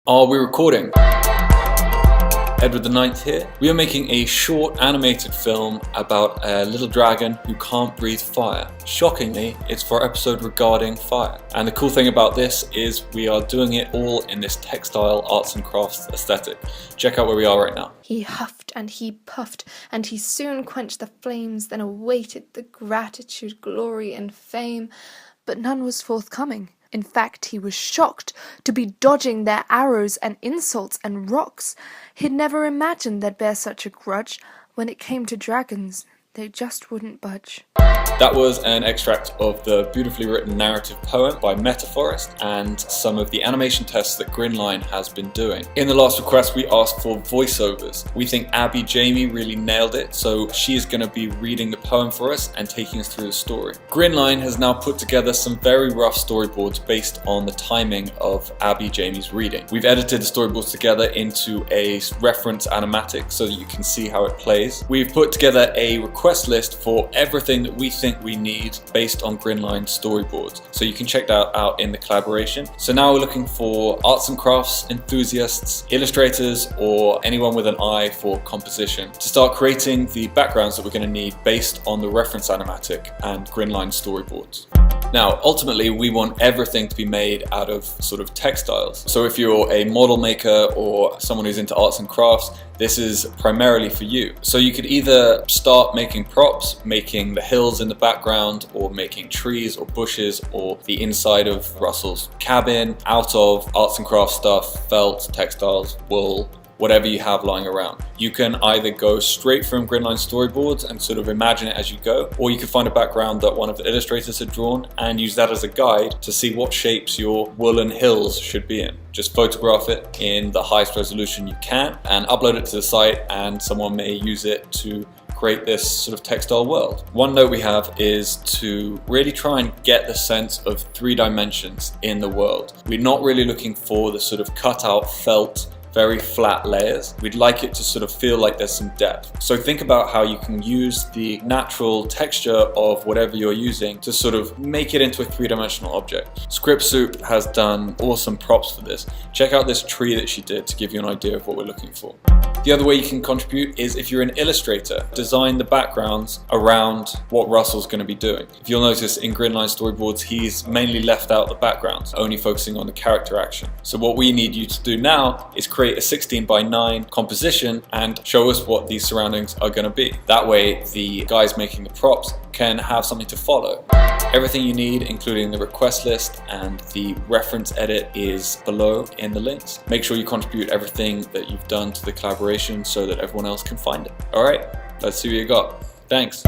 Are we recording? Edward the Ninth here. We are making a short animated film about a little dragon who can't breathe fire. Shockingly, it's for our episode regarding fire. And the cool thing about this is we are doing it all in this textile arts and crafts aesthetic. Check out where we are right now. He huffed and he puffed, and he soon quenched the flames, then awaited the gratitude, glory, and fame, but none was forthcoming. In fact, he was shocked to be dodging their arrows and insults and rocks. He'd never imagined they'd bear such a grudge. When it came to dragons, they just wouldn't budge. That was an extract of the beautifully written narrative poem by Metaforest and some of the animation tests that Grinline has been doing. In the last request, we asked for voiceovers. We think Abby Jamie really nailed it, so she is going to be reading the poem for us and taking us through the story. Grinline has now put together some very rough storyboards based on the timing of Abby Jamie's reading. We've edited the storyboards together into a reference animatic so that you can see how it plays. We've put together a request list for everything that we think we need based on Grinline's storyboards, so you can check that out in the collaboration. So now we're looking for arts and crafts enthusiasts, illustrators, or anyone with an eye for composition to start creating the backgrounds that we're going to need based on the reference animatic and Grinline storyboards. Now, ultimately, we want everything to be made out of sort of textiles. So if you're a model maker or someone who's into arts and crafts, this is primarily for you. So you could either start making props, making the hills in the background, or making trees or bushes or the inside of Russell's cabin out of arts and crafts stuff, felt, textiles, wool, whatever you have lying around. You can either go straight from Grinline storyboards and sort of imagine it as you go, or you can find a background that one of the illustrators had drawn and use that as a guide to see what shapes your woolen hills should be in. Just photograph it in the highest resolution you can and upload it to the site, and someone may use it to create this sort of textile world. One note we have is to really try and get the sense of 3 dimensions in the world. We're not really looking for the sort of cut out felt very flat layers. We'd like it to sort of feel like there's some depth. So think about how you can use the natural texture of whatever you're using to sort of make it into a 3-dimensional object. Script Soup has done awesome props for this. Check out this tree that she did to give you an idea of what we're looking for. The other way you can contribute is if you're an illustrator, design the backgrounds around what Russell's going to be doing. If you'll notice in Grinline storyboards, he's mainly left out the backgrounds, only focusing on the character action. So what we need you to do now is create a 16:9 composition and show us what these surroundings are going to be. That way the guys making the props can have something to follow. Everything you need, including the request list and the reference edit, is below in the links. Make sure you contribute everything that you've done to the collaboration so that everyone else can find it. Alright, let's see what you got. Thanks.